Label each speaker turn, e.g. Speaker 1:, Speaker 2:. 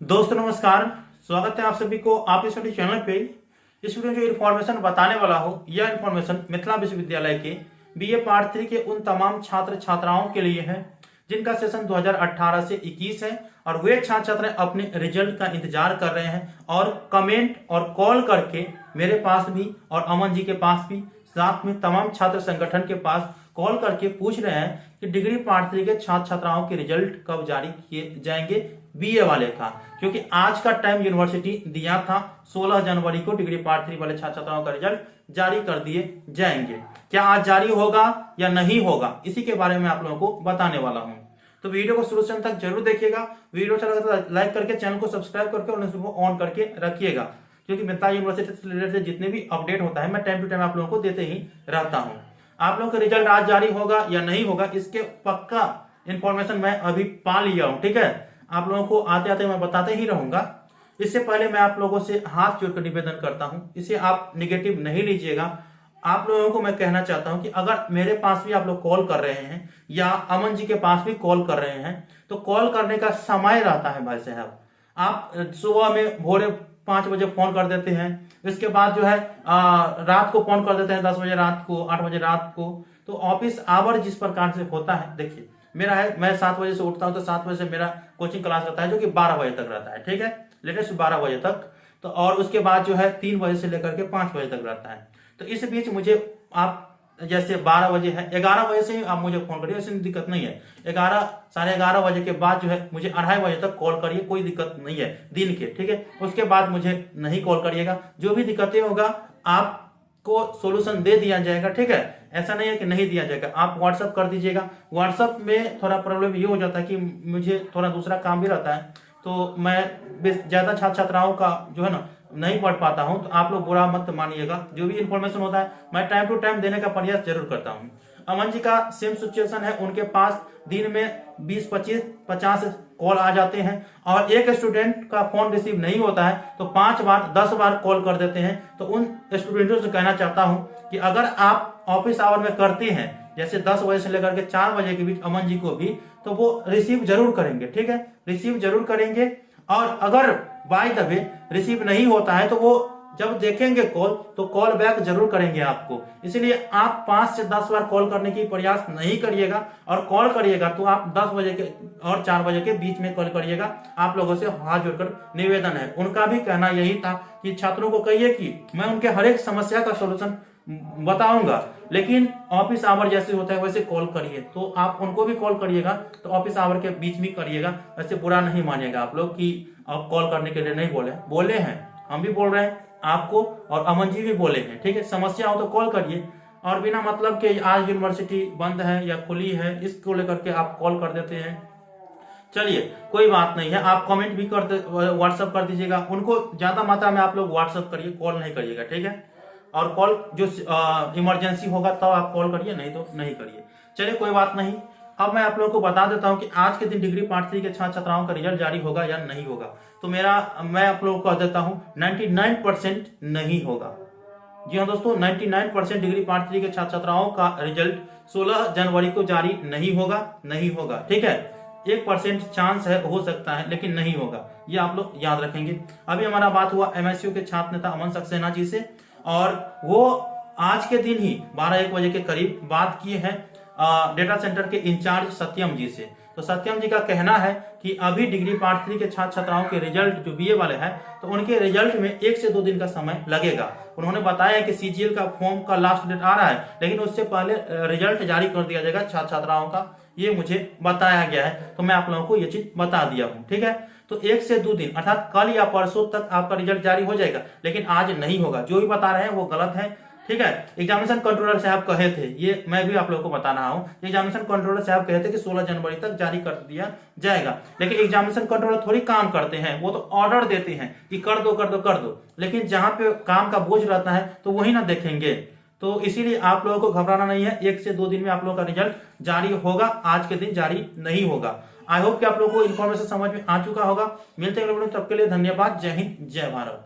Speaker 1: दोस्तों नमस्कार। स्वागत है आप सभी को आप इस चैनल पे। इस वीडियो में जो इन्फॉर्मेशन बताने वाला हूँ यह इन्फॉर्मेशन मिथिला विश्वविद्यालय के बीए पार्ट 3 के उन तमाम छात्र छात्राओं के लिए है जिनका सेशन 2018 से 21 है और वे छात्र छात्राएं अपने रिजल्ट का इंतजार कर रहे हैं और कमेंट और कॉल करके मेरे पास भी और अमन जी के पास भी साथ में तमाम छात्र संगठन के पास कॉल करके पूछ रहे हैं कि डिग्री पार्ट 3 के छात्र छात्राओं के रिजल्ट कब जारी किए जाएंगे बीए वाले का, क्योंकि आज का टाइम यूनिवर्सिटी दिया था 16 जनवरी को डिग्री पार्ट 3 वाले छात्र छात्राओं का रिजल्ट जारी कर दिए जाएंगे। क्या आज जारी होगा या नहीं होगा, इसी के बारे में आप लोगों को बताने वाला हूं। तो वीडियो को शुरू से अंत तक जरूर देखिएगा। वीडियो अच्छा लगा तो लाइक करके चैनल को सब्सक्राइब करके और नोटिफिकेशन को ऑन करके रखिएगा, क्योंकि मिथिला यूनिवर्सिटी से रिलेटेड जितने भी अपडेट होता है मैं टाइम टू टाइम आप लोगों को देते ही रहता हूँ। आप लोगों का रिजल्ट आज जारी होगा या नहीं होगा इसके पक्का इंफॉर्मेशन मैं अभी पा लिया हूं। ठीक है, आप लोगों को आते आते मैं बताते ही रहूंगा। इससे पहले मैं आप लोगों से हाथ जोड़कर निवेदन करता हूं, इसे आप निगेटिव नहीं लीजिएगा। आप लोगों को मैं कहना चाहता हूं कि अगर मेरे पास भी आप लोग कॉल कर रहे हैं या अमन जी के पास भी कॉल कर रहे हैं तो कॉल करने का समय रहता है भाई साहब। आप सुबह में भोरे 5 बजे फोन कर देते हैं, इसके बाद जो है रात को फोन कर देते हैं 10 बजे रात को, 8 बजे रात को। तो ऑफिस आवर जिस प्रकार से होता है, देखिए मेरा है, मैं 7 बजे से उठता हूं तो 7 बजे से मेरा कोचिंग क्लास रहता है जो कि 12 बजे तक रहता है। ठीक है, लेटेस्ट 12 बजे तक। तो और उसके बाद जो है 3 बजे से लेकर के 5 बजे तक रहता है। तो इस बीच मुझे आप जैसे 12 बजे है, 11 बजे से ही आप मुझे फोन करिए, इसमें दिक्कत नहीं है। 11 साढ़े 11 बजे के बाद जो है मुझे 2:30 बजे तक कॉल करिए, कोई दिक्कत नहीं है दिन के। ठीक है, उसके बाद मुझे नहीं कॉल करिएगा। जो भी दिक्कतें होगा आपको सोल्यूशन दे दिया जाएगा। ठीक है, ऐसा नहीं है कि नहीं दिया जाएगा। आप व्हाट्सअप कर दीजिएगा। व्हाट्सअप में थोड़ा प्रॉब्लम ये हो जाता है कि मुझे थोड़ा दूसरा काम भी रहता है, तो मैं ज्यादा छात्र छात्राओं का जो है ना नहीं पढ़ पाता हूं। तो आप लोग बुरा मत मानिएगा, जो भी इन्फॉर्मेशन होता है मैं टाइम टू टाइम देने का प्रयास जरूर करता हूं। अमन जी का सेम सिचुएशन है, उनके पास दिन में 20, 25, 50 कॉल आ जाते हैं और एक स्टूडेंट का फोन रिसीव नहीं होता है तो 5 बार 10 बार कॉल कर देते हैं। तो उन स्टूडेंटों से कहना चाहता हूं कि अगर आप ऑफिस आवर में करते हैं, जैसे 10 बजे से लेकर के 4 बजे के बीच अमन जी को भी, तो वो रिसीव जरूर करेंगे। ठीक है, रिसीव जरूर करेंगे। और अगर बाय द वे रिसीव नहीं होता है तो वो जब देखेंगे कॉल तो कॉल बैक जरूर करेंगे आपको। इसलिए आप 5 से 10 बार कॉल करने की प्रयास नहीं करिएगा, और कॉल करिएगा तो आप 10 बजे के और 4 बजे के बीच में कॉल करिएगा। आप लोगों से हाथ जोड़कर निवेदन है। उनका भी कहना यही था कि छात्रों को कहिए कि मैं उनके हर एक समस्या का सोल्यूशन बताऊंगा, लेकिन ऑफिस आवर जैसे होता है वैसे कॉल करिए। तो आप उनको भी कॉल करिएगा तो ऑफिस आवर के बीच में करिएगा। वैसे बुरा नहीं मानिएगा आप लोग कि आप कॉल करने के लिए नहीं बोले हैं, हम भी बोल रहे हैं आपको और अमन जी भी बोले हैं। ठीक है, समस्या हो तो कॉल करिए, और बिना मतलब के आज यूनिवर्सिटी बंद है या खुली है इसको लेकर के आप कॉल कर देते हैं। चलिए कोई बात नहीं है, आप कमेंट भी कर व्हाट्सअप कर दीजिएगा। उनको ज्यादा मात्रा में आप लोग व्हाट्सअप करिए, कॉल नहीं करिएगा। ठीक है, और कॉल जो इमरजेंसी होगा तब आप कॉल करिए, नहीं तो नहीं करिए। चलिए कोई बात नहीं। अब मैं आप लोगों को बता देता हूं कि आज के दिन डिग्री पार्ट 3 के छात्र छात्राओं का रिजल्ट जारी होगा या नहीं होगा। तो मैं आप लोगों को कह देता हूं 99% नहीं होगा। जी हाँ दोस्तों, 99% डिग्री पार्ट 3 के छात्र छात्राओं का रिजल्ट 16 जनवरी को जारी नहीं होगा। ठीक है, 1% चांस है, हो सकता है, लेकिन नहीं होगा। ये आप लोग याद रखेंगे। अभी हमारा बात हुआ एमएसयू के छात्र नेता अमन सक्सेना जी से, और वो आज के दिन ही 12-1 बजे के करीब बात किए हैं डेटा सेंटर के इंचार्ज सत्यम जी से। तो सत्यम जी का कहना है कि अभी डिग्री पार्ट 3 के छात्र छात्राओं के रिजल्ट जो बीए वाले हैं तो उनके रिजल्ट में 1 से 2 दिन का समय लगेगा। उन्होंने बताया कि सीजीएल का फॉर्म का लास्ट डेट आ रहा है, लेकिन उससे पहले रिजल्ट जारी कर दिया जाएगा छात्र छात्राओं का, ये मुझे बताया गया है। तो मैं आप लोगों को ये चीज बता दिया हूँ। ठीक है, तो 1 से 2 दिन अर्थात कल या परसों तक आपका रिजल्ट जारी हो जाएगा, लेकिन आज नहीं होगा। जो भी बता रहे हैं वो गलत है। ठीक है, एग्जामिनेशन कंट्रोलर साहब कहे थे, ये मैं भी आप लोगों को बता रहा हूं, एग्जामिनेशन कंट्रोलर साहब कहे थे कि 16 जनवरी तक जारी कर दिया जाएगा। लेकिन एग्जामिनेशन कंट्रोलर थोड़ी काम करते हैं, वो तो ऑर्डर देते हैं कि कर दो। लेकिन जहां पे काम का बोझ रहता है तो वही ना देखेंगे। तो इसीलिए आप लोगों को घबराना नहीं है, 1 से 2 दिन में आप लोगों का रिजल्ट जारी होगा, आज के दिन जारी नहीं होगा। आई होप कि आप लोगों को इन्फॉर्मेशन समझ में आ चुका होगा। मिलते हैं तब के लिए धन्यवाद। जय हिंद, जय भारत।